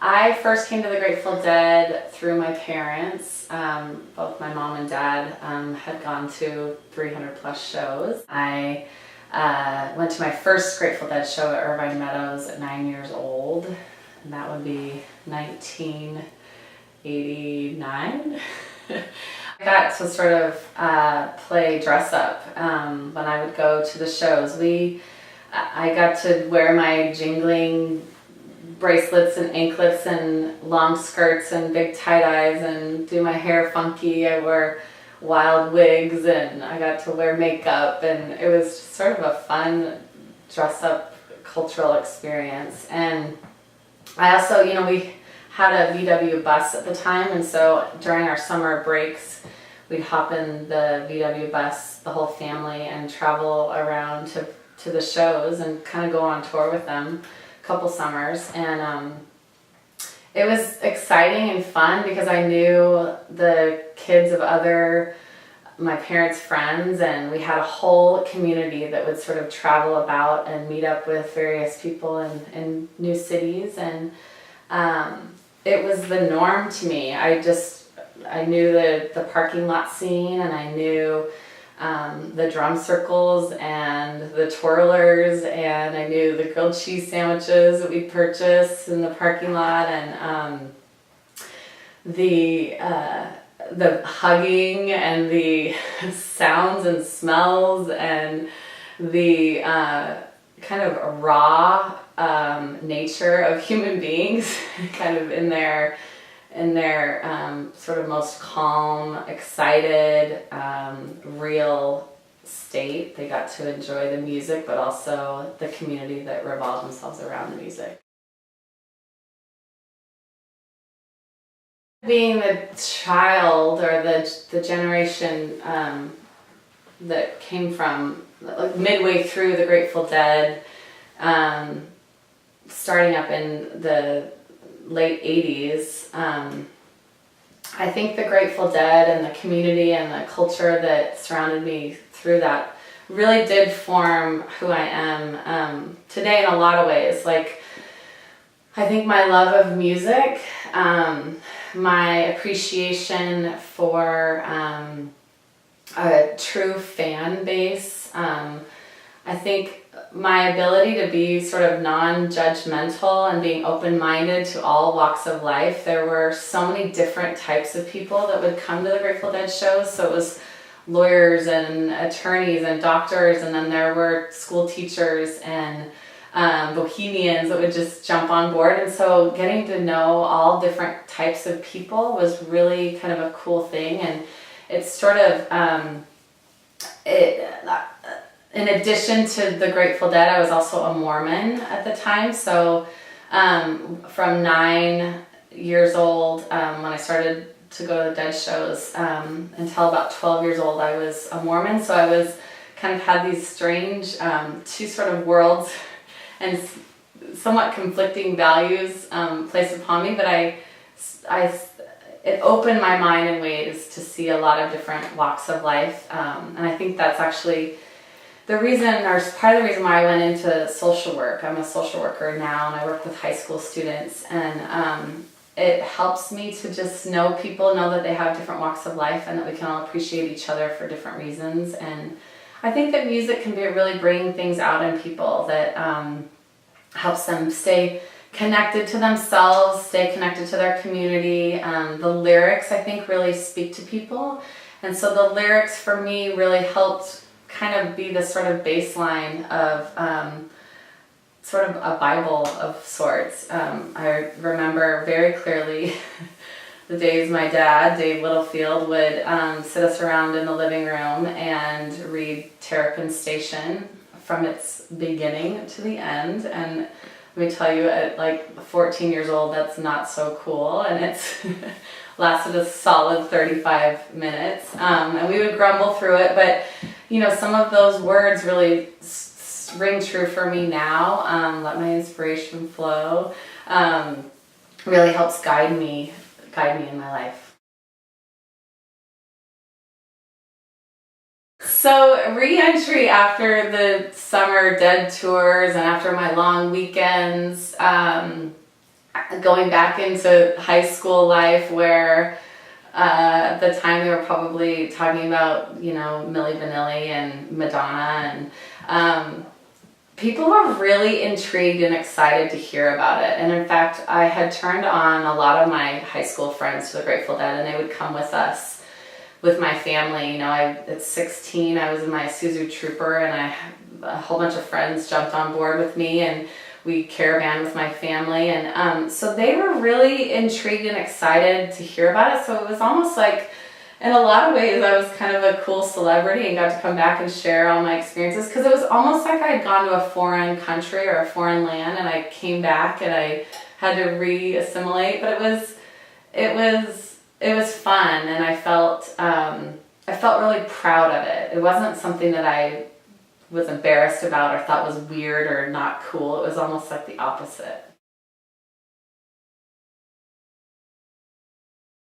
I first came to the Grateful Dead through my parents. Both my mom and dad had gone to 300 plus shows. I went to my first Grateful Dead show at Irvine Meadows at 9 years old, and that would be 1989. I got to sort of play dress up when I would go to the shows. I got to wear my jingling bracelets and anklets and long skirts and big tie-dyes and do my hair funky. I wore wild wigs and I got to wear makeup, and it was just sort of a fun dress-up cultural experience. And I also, we had a VW bus at the time, and so during our summer breaks we'd hop in the VW bus, the whole family, and travel around to the shows and kind of go on tour with them a couple summers. And it was exciting and fun because I knew the kids of my parents' friends, and we had a whole community that would sort of travel about and meet up with various people in new cities. And it was the norm to me. I knew the parking lot scene, and I knew the drum circles and the twirlers, and I knew the grilled cheese sandwiches that we purchased in the parking lot, and the hugging and the sounds and smells and the kind of raw nature of human beings kind of in their sort of most calm, excited, real state. They got to enjoy the music, but also the community that revolved themselves around the music. Being the child, or the generation that came from midway through the Grateful Dead, starting up in the late 80s, I think the Grateful Dead and the community and the culture that surrounded me through that really did form who I am today in a lot of ways. Like, I think my love of music, my appreciation for a true fan base, I think my ability to be sort of non-judgmental and being open-minded to all walks of life. There were so many different types of people that would come to the Grateful Dead shows. So it was lawyers and attorneys and doctors, and then there were school teachers and bohemians that would just jump on board. And so getting to know all different types of people was really kind of a cool thing. And it's sort of in addition to the Grateful Dead, I was also a Mormon at the time. So from 9 years old, when I started to go to the Dead shows, until about 12 years old, I was a Mormon. So I was kind of had these strange two sort of worlds and somewhat conflicting values placed upon me. But it opened my mind in ways to see a lot of different walks of life. And I think that's actually part of the reason why I went into social work. I'm a social worker now, and I work with high school students, and it helps me to just know people, know that they have different walks of life, and that we can all appreciate each other for different reasons. And I think that music can really bring things out in people that helps them stay connected to themselves, stay connected to their community. The lyrics, I think, really speak to people, and so the lyrics for me really helped kind of be the sort of baseline of sort of a Bible of sorts. I remember very clearly the days my dad, Dave Littlefield, would sit us around in the living room and read Terrapin Station from its beginning to the end. And let me tell you, at like 14 years old, that's not so cool, and it's lasted a solid 35 minutes. And we would grumble through it, but some of those words really ring true for me now. Let my inspiration flow really helps guide me in my life. So re-entry after the summer Dead tours and after my long weekends, I going back into high school life where at the time they were probably talking about, you know, Milli Vanilli and Madonna, and people were really intrigued and excited to hear about it. And in fact, I had turned on a lot of my high school friends to the Grateful Dead, and they would come with us, with my family. You know, at 16, I was in my Isuzu Trooper, and a whole bunch of friends jumped on board with me, and we caravan with my family. And so they were really intrigued and excited to hear about it. So it was almost like, in a lot of ways, I was kind of a cool celebrity and got to come back and share all my experiences, because it was almost like I had gone to a foreign country or a foreign land, and I came back and I had to re-assimilate. But it was fun, and I felt really proud of it. It wasn't something that I was embarrassed about or thought was weird or not cool. It was almost like the opposite.